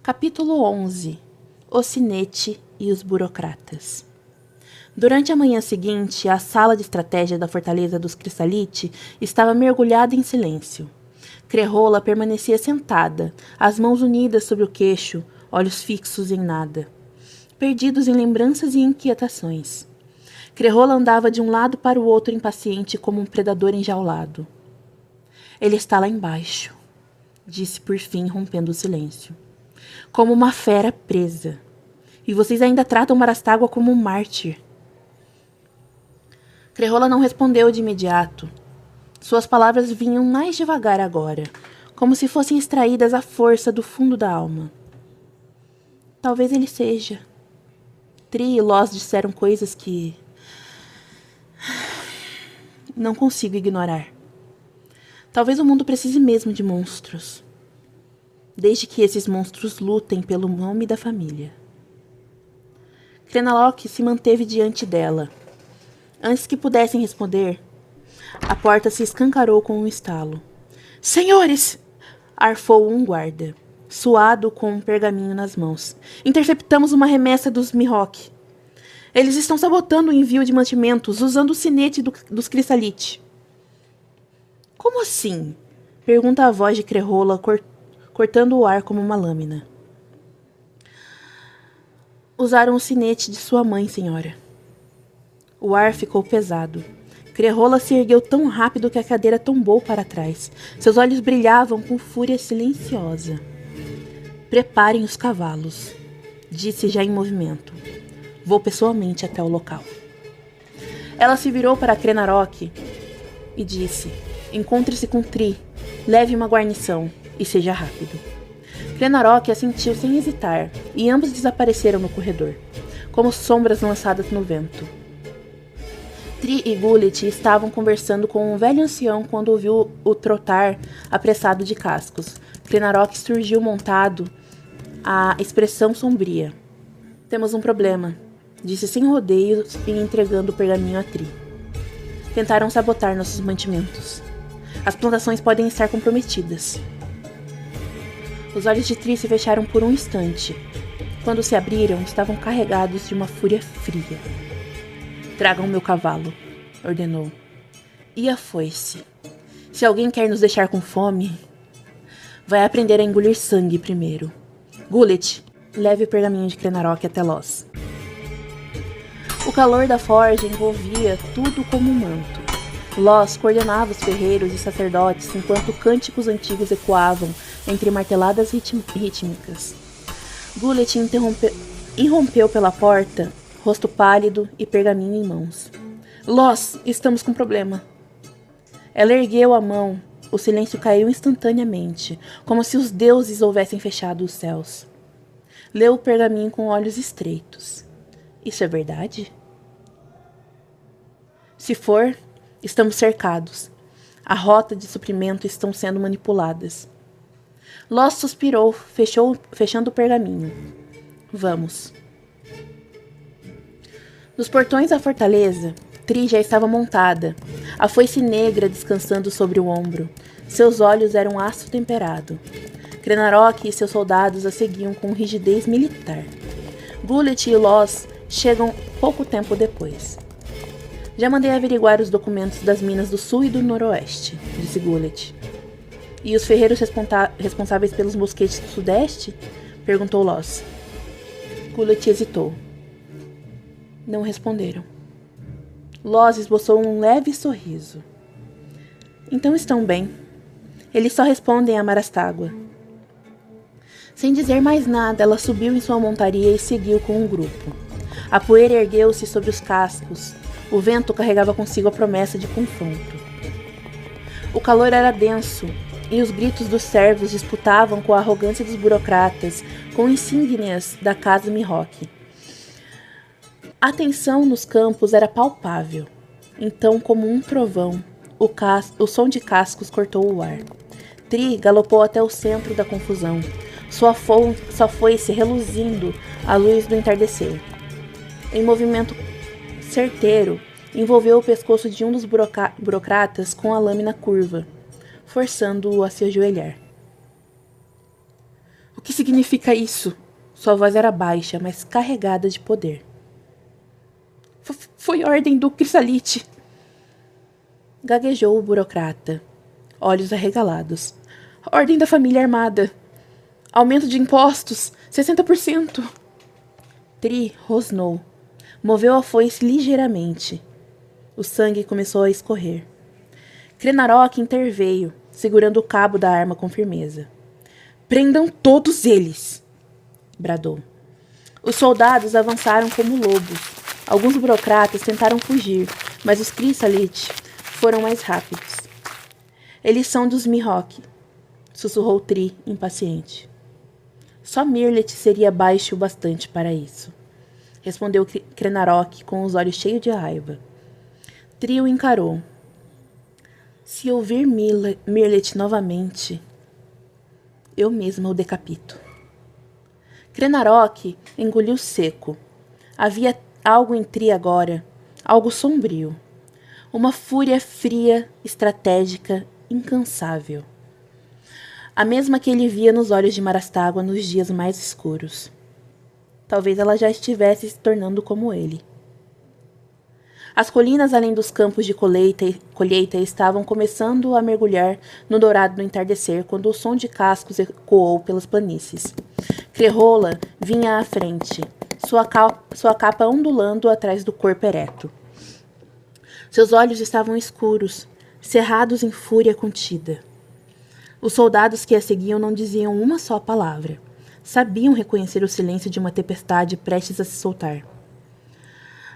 Capítulo 11. O Sinete e os Burocratas. Durante a manhã seguinte, a sala de estratégia da fortaleza dos Crissalite estava mergulhada em silêncio. Crerrola permanecia sentada, as mãos unidas sobre o queixo, olhos fixos em nada, perdidos em lembranças e inquietações. Crerrola andava de um lado para o outro impaciente como um predador enjaulado. Ele está lá embaixo, disse por fim, rompendo o silêncio. Como uma fera presa. E vocês ainda tratam Marastágua como um mártir. Crerrola não respondeu de imediato. Suas palavras vinham mais devagar agora, como se fossem extraídas à força do fundo da alma. Talvez ele seja. Tri e Loz disseram coisas que não consigo ignorar. Talvez o mundo precise mesmo de monstros. Desde que esses monstros lutem pelo nome da família. Crenaloque se manteve diante dela. Antes que pudessem responder, a porta se escancarou com um estalo. Senhores! Arfou um guarda, suado com um pergaminho nas mãos. Interceptamos uma remessa dos Mihawk. Eles estão sabotando o envio de mantimentos usando o sinete dos Crissalite. Como assim? Pergunta a voz de Crerrola, cortando o ar como uma lâmina. Usaram o sinete de sua mãe, senhora. O ar ficou pesado. Crerrola se ergueu tão rápido que a cadeira tombou para trás. Seus olhos brilhavam com fúria silenciosa. Preparem os cavalos, disse já em movimento. Vou pessoalmente até o local. Ela se virou para Crenaloque e disse: encontre-se com Tri, leve uma guarnição e seja rápido. Crenaloque assentiu sem hesitar, e ambos desapareceram no corredor, como sombras lançadas no vento. Tri e Gullet estavam conversando com um velho ancião quando ouviu o trotar apressado de cascos. Crenaloque surgiu montado, a expressão sombria. Temos um problema, disse sem rodeios e entregando o pergaminho a Tri. Tentaram sabotar nossos mantimentos. As plantações podem estar comprometidas. Os olhos de Tri se fecharam por um instante. Quando se abriram, estavam carregados de uma fúria fria. Tragam meu cavalo, ordenou. E a foice. Se alguém quer nos deixar com fome, vai aprender a engolir sangue primeiro. Gullet, leve o pergaminho de Crenaloque até Loz. O calor da forja envolvia tudo como um manto. Loz coordenava os ferreiros e sacerdotes enquanto cânticos antigos ecoavam entre marteladas rítmicas. Gullet irrompeu pela porta, rosto pálido e pergaminho em mãos. Loz, estamos com problema. Ela ergueu a mão. O silêncio caiu instantaneamente, como se os deuses houvessem fechado os céus. Leu o pergaminho com olhos estreitos. Isso é verdade? Se for, estamos cercados. A rota de suprimento estão sendo manipuladas. Loz suspirou, fechando o pergaminho. Vamos. Nos portões da fortaleza, Tri já estava montada, a foice negra descansando sobre o ombro. Seus olhos eram aço temperado. Crenaloque e seus soldados a seguiam com rigidez militar. Gullet e Loz chegam pouco tempo depois. Já mandei averiguar os documentos das minas do sul e do noroeste, disse Gullet. E os ferreiros responsáveis pelos mosquetes do sudeste? Perguntou Loz. Gullet hesitou. Não responderam. Loz esboçou um leve sorriso. Então estão bem. Eles só respondem a Marastágua. Sem dizer mais nada, ela subiu em sua montaria e seguiu com o grupo. A poeira ergueu-se sobre os cascos. O vento carregava consigo a promessa de confronto. O calor era denso, e os gritos dos servos disputavam com a arrogância dos burocratas, com insígnias da casa Mihawk. A tensão nos campos era palpável. Então, como um trovão, o som de cascos cortou o ar. Tri galopou até o centro da confusão, sua foice reluzindo à luz do entardecer. Em movimento certeiro, envolveu o pescoço de um dos burocratas com a lâmina curva, forçando-o a se ajoelhar. O que significa isso? Sua voz era baixa, mas carregada de poder. Foi ordem do Crissalite. Gaguejou o burocrata, olhos arregalados. Ordem da família armada. Aumento de impostos, 60%. Tri rosnou. Moveu a foice ligeiramente. O sangue começou a escorrer. Krenarok interveio, segurando o cabo da arma com firmeza. Prendam todos eles! Bradou. Os soldados avançaram como lobos. Alguns burocratas tentaram fugir, mas os Crissalite foram mais rápidos. Eles são dos Mihawk, sussurrou Tri, impaciente. Só Mirlet seria baixo o bastante para isso, respondeu Krenarok com os olhos cheios de raiva. Tri o encarou. Se ouvir Mirlet novamente, eu mesma o decapito. Krenarok engoliu seco. Havia algo em Tri agora, algo sombrio. Uma fúria fria, estratégica, incansável. A mesma que ele via nos olhos de Marastágua nos dias mais escuros. Talvez ela já estivesse se tornando como ele. As colinas além dos campos de colheita estavam começando a mergulhar no dourado do entardecer quando o som de cascos ecoou pelas planícies. Crerrola vinha à frente, sua capa ondulando atrás do corpo ereto. Seus olhos estavam escuros, cerrados em fúria contida. Os soldados que a seguiam não diziam uma só palavra. Sabiam reconhecer o silêncio de uma tempestade prestes a se soltar.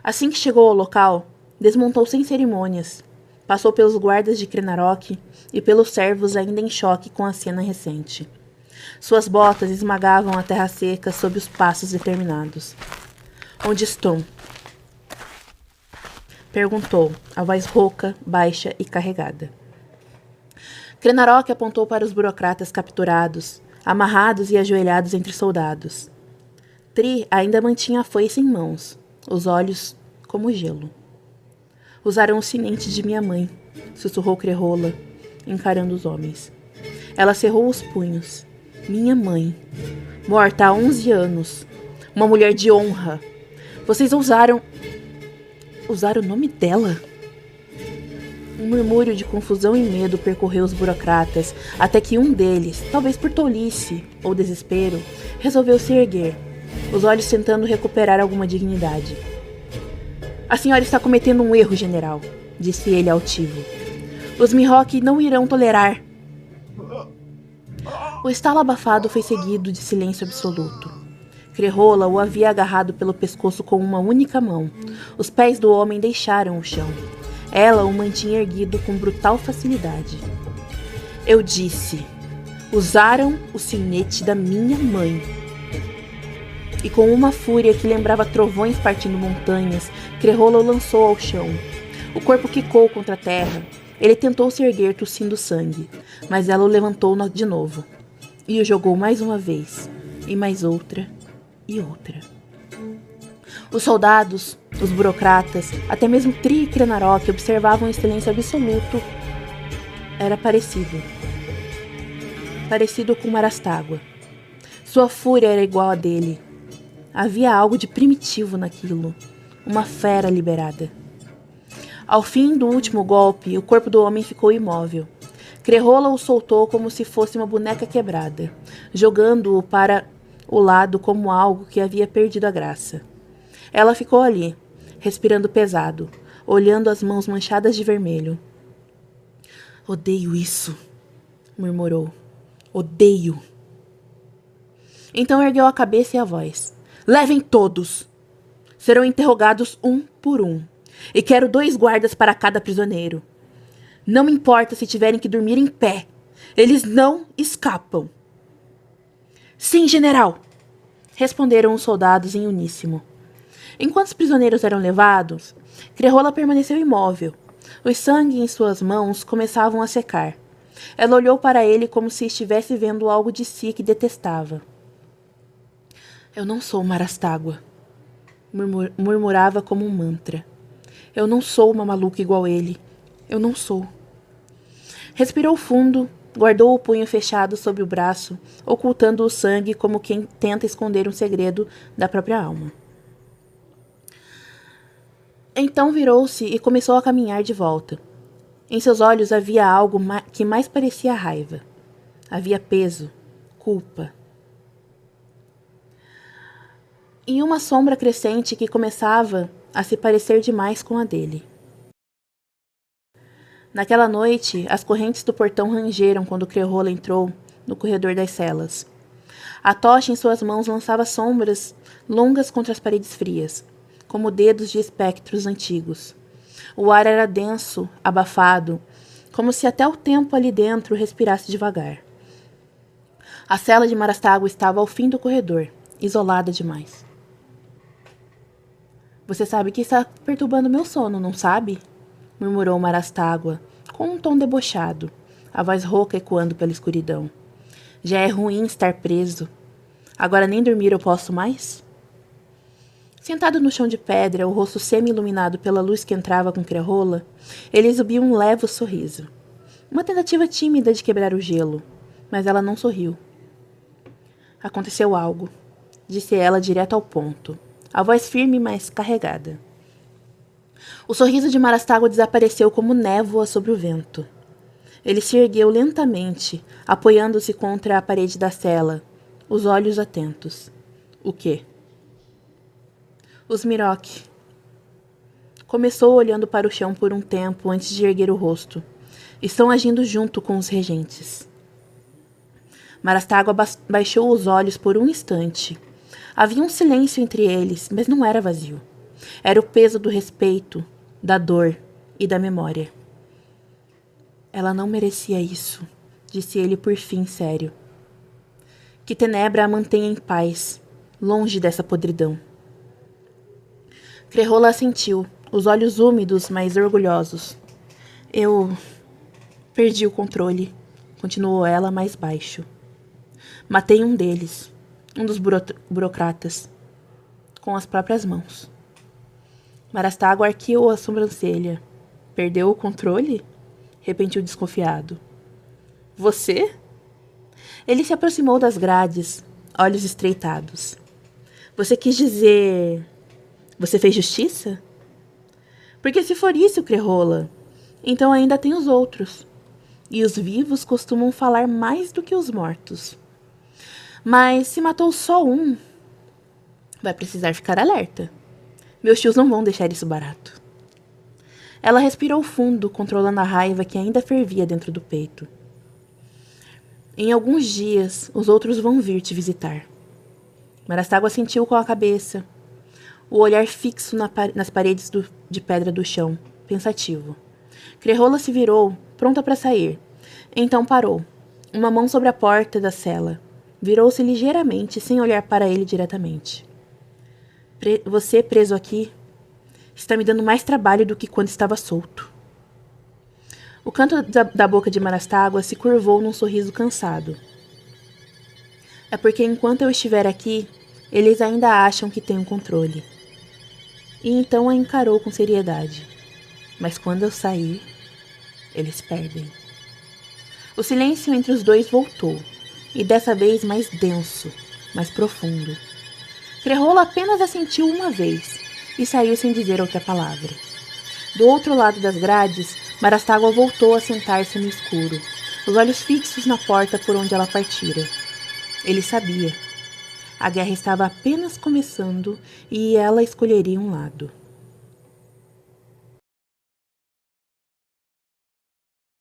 Assim que chegou ao local, desmontou sem cerimônias. Passou pelos guardas de Krenarok e pelos servos ainda em choque com a cena recente. Suas botas esmagavam a terra seca sob os passos determinados. Onde estão? Perguntou, a voz rouca, baixa e carregada. Krenarok apontou para os burocratas capturados, amarrados e ajoelhados entre soldados. Tri ainda mantinha a foice em mãos, os olhos como gelo. Usaram o sinete de minha mãe, sussurrou Crerrola, encarando os homens. Ela cerrou os punhos. Minha mãe, morta há 11 anos, uma mulher de honra. Vocês ousaram o nome dela? Um murmúrio de confusão e medo percorreu os burocratas, até que um deles, talvez por tolice ou desespero, resolveu se erguer, os olhos tentando recuperar alguma dignidade. A senhora está cometendo um erro, general, disse ele altivo. Os Mihawk não irão tolerar. O estalo abafado foi seguido de silêncio absoluto. Crerrola o havia agarrado pelo pescoço com uma única mão. Os pés do homem deixaram o chão. Ela o mantinha erguido com brutal facilidade. Eu disse, usaram o sinete da minha mãe. E com uma fúria que lembrava trovões partindo montanhas, Crerrola o lançou ao chão. O corpo quicou contra a terra. Ele tentou se erguer tossindo sangue, mas ela o levantou de novo. E o jogou mais uma vez, e mais outra, e outra. Os soldados, os burocratas, até mesmo Tri e Krenarok observavam em silêncio absoluto. Era parecido. Parecido com Marastágua. Sua fúria era igual a dele. Havia algo de primitivo naquilo. Uma fera liberada. Ao fim do último golpe, o corpo do homem ficou imóvel. Crerrola o soltou como se fosse uma boneca quebrada, jogando-o para o lado como algo que havia perdido a graça. Ela ficou ali, respirando pesado, olhando as mãos manchadas de vermelho. Odeio isso, murmurou. Odeio. Então ergueu a cabeça e a voz. Levem todos. Serão interrogados um por um. E quero 2 guardas para cada prisioneiro. Não me importa se tiverem que dormir em pé. Eles não escapam. Sim, general, responderam os soldados em uníssono. Enquanto os prisioneiros eram levados, Crerrola permaneceu imóvel. O sangue em suas mãos começavam a secar. Ela olhou para ele como se estivesse vendo algo de si que detestava. Eu não sou Marastágua, murmurava como um mantra. Eu não sou uma maluca igual ele. Eu não sou. Respirou fundo, Guardou o punho fechado sob o braço, ocultando o sangue como quem tenta esconder um segredo da própria alma. Então virou-se e começou a caminhar de volta. Em seus olhos havia algo que mais parecia raiva. Havia peso, culpa. E uma sombra crescente que começava a se parecer demais com a dele. Naquela noite, as correntes do portão rangeram quando Crerrola entrou no corredor das celas. A tocha em suas mãos lançava sombras longas contra as paredes frias, como dedos de espectros antigos. O ar era denso, abafado, como se até o tempo ali dentro respirasse devagar. A cela de Marastágua estava ao fim do corredor, isolada demais. Você sabe que está perturbando meu sono, não sabe? Murmurou Marastágua, com um tom debochado, a voz rouca ecoando pela escuridão. Já é ruim estar preso. Agora nem dormir eu posso mais? Sentado no chão de pedra, o rosto semi-iluminado pela luz que entrava com Crerrola, ele exibiu um leve sorriso. Uma tentativa tímida de quebrar o gelo, mas ela não sorriu. Aconteceu algo, disse ela direto ao ponto, a voz firme, mas carregada. O sorriso de Marastágua desapareceu como névoa sobre o vento. Ele se ergueu lentamente, apoiando-se contra a parede da cela, os olhos atentos. O quê? Os Miroc. Começou olhando para o chão por um tempo antes de erguer o rosto. Estão agindo junto com os regentes. Marastágua baixou os olhos por um instante. Havia um silêncio entre eles, mas não era vazio. Era o peso do respeito, da dor e da memória. Ela não merecia isso, disse ele por fim sério. Que Tenebra a mantenha em paz, longe dessa podridão. Crerrola assentiu, os olhos úmidos, mas orgulhosos. Eu perdi o controle, continuou ela mais baixo. Matei um deles, um dos burocratas, com as próprias mãos. Marastágua arqueou a sobrancelha. Perdeu o controle? Repentiu desconfiado. Você? Ele se aproximou das grades, olhos estreitados. Você quis dizer... Você fez justiça? Porque se for isso, Crerrola, então ainda tem os outros. E os vivos costumam falar mais do que os mortos. Mas se matou só um, vai precisar ficar alerta. Meus tios não vão deixar isso barato. Ela respirou fundo, controlando a raiva que ainda fervia dentro do peito. Em alguns dias, os outros vão vir te visitar. Marastágua sentiu com a cabeça, o olhar fixo nas paredes de pedra do chão, pensativo. Crerrola se virou, pronta para sair. Então parou, uma mão sobre a porta da cela. Virou-se ligeiramente, sem olhar para ele diretamente. Você preso aqui está me dando mais trabalho do que quando estava solto. O canto da boca de Marastágua se curvou num sorriso cansado. É porque enquanto eu estiver aqui, eles ainda acham que têm o controle. E então a encarou com seriedade. Mas quando eu sair, eles perdem. O silêncio entre os dois voltou, e dessa vez mais denso, mais profundo. Crerrola apenas assentiu uma vez e saiu sem dizer outra palavra. Do outro lado das grades, Marastágua voltou a sentar-se no escuro, os olhos fixos na porta por onde ela partira. Ele sabia. A guerra estava apenas começando e ela escolheria um lado.